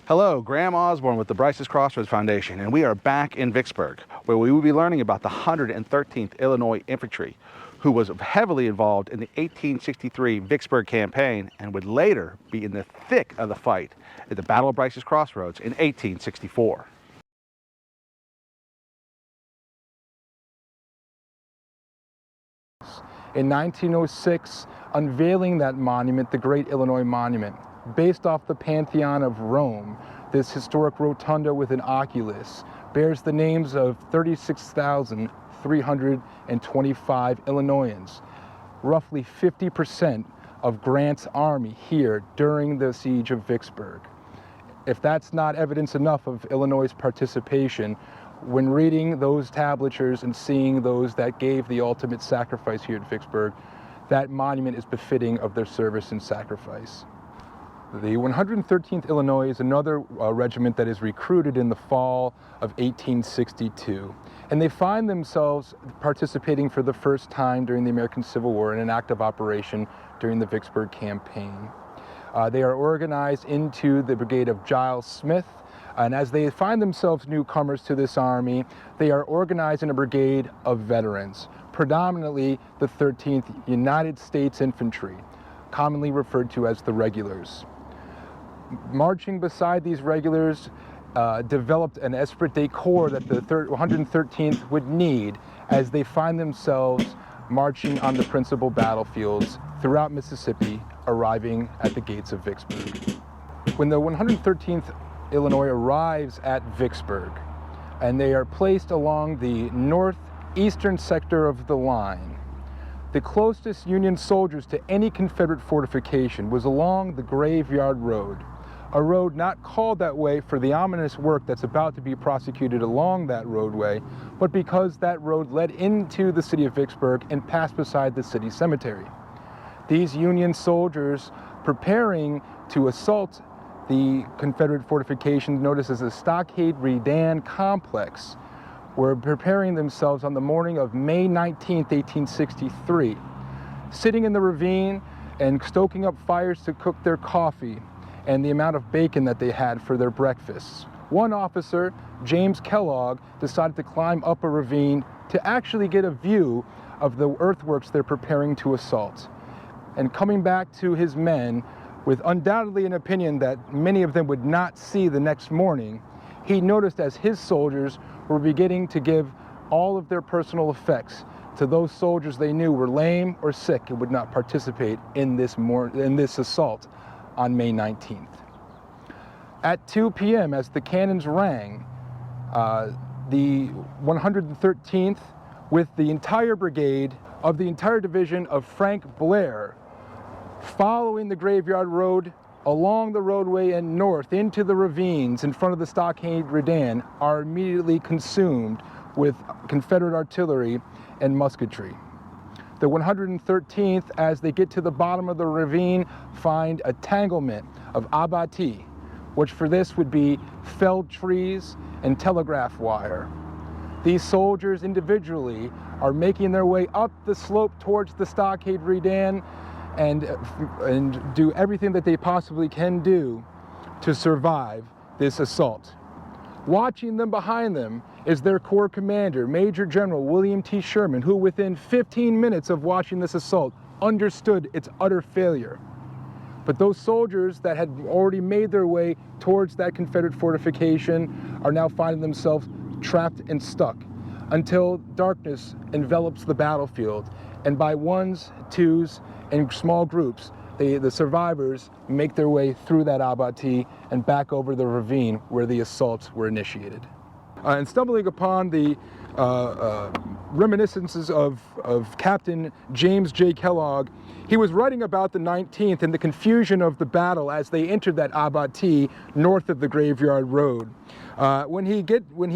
Hello, Graham Osborne with the Bryce's Crossroads Foundation, and we are back in Vicksburg, where we will be learning about the 113th Illinois Infantry, who was heavily involved in the 1863 Vicksburg campaign and would later be in the thick of the fight at the Battle of Bryce's Crossroads in 1864. In 1906, unveiling that monument, the Great Illinois Monument, based off the Pantheon of Rome, this historic rotunda with an oculus bears the names of 36,325 Illinoisans, roughly 50% of Grant's army here during the siege of Vicksburg. If that's not evidence enough of Illinois' participation, when reading those tablatures and seeing those that gave the ultimate sacrifice here at Vicksburg, that monument is befitting of their service and sacrifice. The 113th Illinois is another regiment that is recruited in the fall of 1862, and they find themselves participating for the first time during the American Civil War in an active operation during the Vicksburg campaign. They are organized into the brigade of Giles Smith, and as they find themselves newcomers to this army, they are organized in a brigade of veterans, predominantly the 13th United States Infantry, commonly referred to as the Regulars. Marching beside these regulars developed an esprit de corps that the 113th would need as they find themselves marching on the principal battlefields throughout Mississippi, arriving at the gates of Vicksburg. When the 113th Illinois arrives at Vicksburg, and they are placed along the northeastern sector of the line, the closest Union soldiers to any Confederate fortification was along the Graveyard Road, a road not called that way for the ominous work that's about to be prosecuted along that roadway, but because that road led into the city of Vicksburg and passed beside the city cemetery. These Union soldiers preparing to assault the Confederate fortifications, known as the Stockade Redan complex, were preparing themselves on the morning of May 19, 1863, sitting in the ravine and stoking up fires to cook their coffee and the amount of bacon that they had for their breakfasts. One officer, James Kellogg, decided to climb up a ravine to actually get a view of the earthworks they're preparing to assault. And coming back to his men with undoubtedly an opinion that many of them would not see the next morning, he noticed as his soldiers were beginning to give all of their personal effects to those soldiers they knew were lame or sick and would not participate in this assault on May 19th. At 2 p.m., as the cannons rang, the 113th, with the entire brigade of the entire division of Frank Blair, following the Graveyard Road, along the roadway and north into the ravines in front of the Stockade Redan, are immediately consumed with Confederate artillery and musketry. The 113th, as they get to the bottom of the ravine, find a tanglement of abattis, which for this would be felled trees and telegraph wire. These soldiers individually are making their way up the slope towards the Stockade Redan and do everything that they possibly can do to survive this assault. Watching them behind them is their corps commander, Major General William T. Sherman, who within 15 minutes of watching this assault understood its utter failure. But those soldiers that had already made their way towards that Confederate fortification are now finding themselves trapped and stuck until darkness envelops the battlefield, and by ones, twos, and small groups, the survivors make their way through that abattis and back over the ravine where the assaults were initiated. And stumbling upon the reminiscences of Captain James J. Kellogg, he was writing about the 19th and the confusion of the battle as they entered that abattis north of the Graveyard Road. When he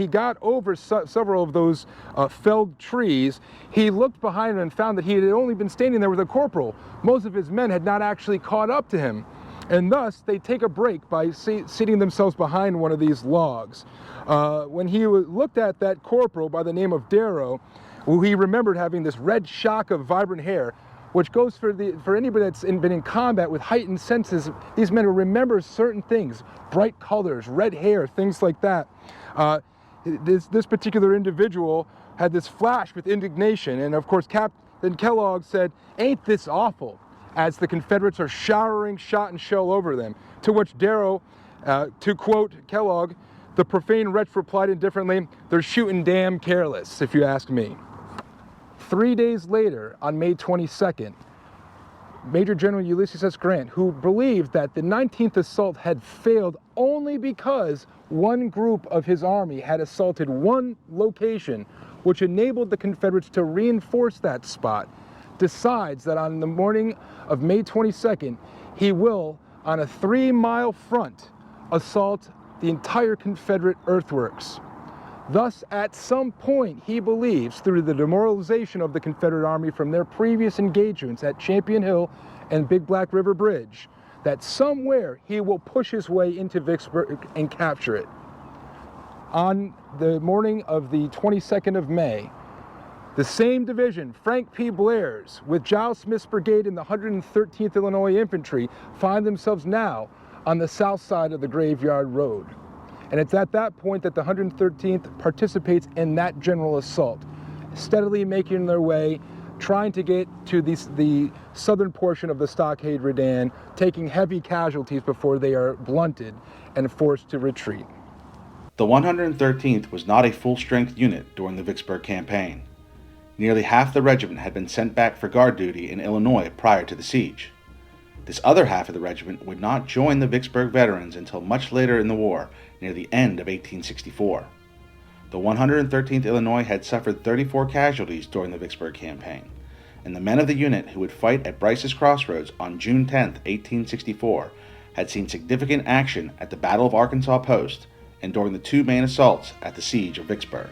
got over several of those felled trees, he looked behind him and found that he had only been standing there with a corporal. Most of his men had not actually caught up to him, and thus they take a break by seating themselves behind one of these logs. When he looked at that corporal by the name of Darrow, who he remembered having this red shock of vibrant hair, which goes for anybody that's been in combat with heightened senses. These men will remember certain things, bright colors, red hair, things like that. This particular individual had this flash with indignation, and of course Captain Kellogg said, "Ain't this awful?" as the Confederates are showering shot and shell over them. To which Darrow, to quote Kellogg, the profane wretch replied indifferently, "They're shooting damn careless, if you ask me." 3 days later, on May 22nd, Major General Ulysses S. Grant, who believed that the 19th assault had failed only because one group of his army had assaulted one location, which enabled the Confederates to reinforce that spot, decides that on the morning of May 22nd, he will, on a 3-mile front, assault the entire Confederate earthworks. Thus, at some point, he believes, through the demoralization of the Confederate Army from their previous engagements at Champion Hill and Big Black River Bridge, that somewhere he will push his way into Vicksburg and capture it. On the morning of the 22nd of May, the same division, Frank P. Blair's, with Giles Smith's brigade in the 113th Illinois Infantry, find themselves now on the south side of the Graveyard Road. And it's at that point that the 113th participates in that general assault, steadily making their way, trying to get to the southern portion of the Stockade Redan, taking heavy casualties before they are blunted and forced to retreat. The 113th was not a full-strength unit during the Vicksburg campaign. Nearly half the regiment had been sent back for guard duty in Illinois prior to the siege. This other half of the regiment would not join the Vicksburg veterans until much later in the war, near the end of 1864. The 113th Illinois had suffered 34 casualties during the Vicksburg campaign, and the men of the unit who would fight at Bryce's Crossroads on June 10, 1864, had seen significant action at the Battle of Arkansas Post and during the 2 main assaults at the siege of Vicksburg.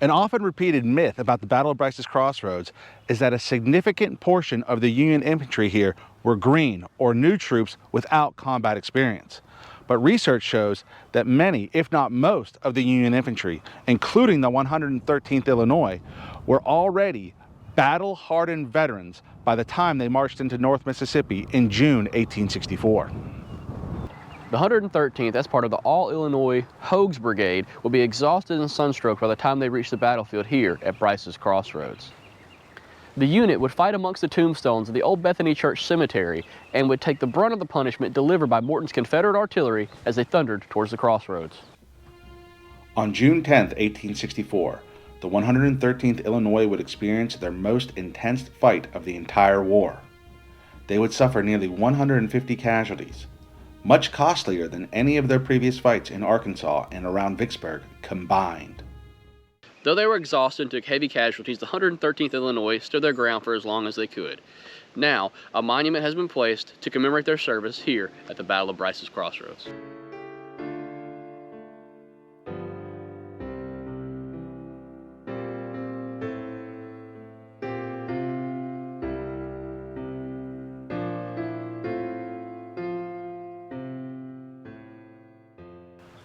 An often repeated myth about the Battle of Bryce's Crossroads is that a significant portion of the Union infantry here were green or new troops without combat experience. But research shows that many, if not most, of the Union infantry, including the 113th Illinois, were already battle-hardened veterans by the time they marched into North Mississippi in June 1864. The 113th, as part of the All-Illinois Hogue's Brigade, will be exhausted and sunstroked by the time they reach the battlefield here at Bryce's Crossroads. The unit would fight amongst the tombstones of the Old Bethany Church Cemetery and would take the brunt of the punishment delivered by Morton's Confederate artillery as they thundered towards the crossroads. On June 10, 1864, the 113th Illinois would experience their most intense fight of the entire war. They would suffer nearly 150 casualties, much costlier than any of their previous fights in Arkansas and around Vicksburg combined. Though they were exhausted and took heavy casualties, the 113th Illinois stood their ground for as long as they could. Now, a monument has been placed to commemorate their service here at the Battle of Bryce's Crossroads.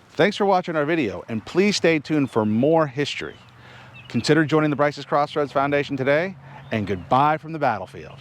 Thanks for watching our video, and please stay tuned for more history. Consider joining the Bryce's Crossroads Foundation today, and goodbye from the battlefield.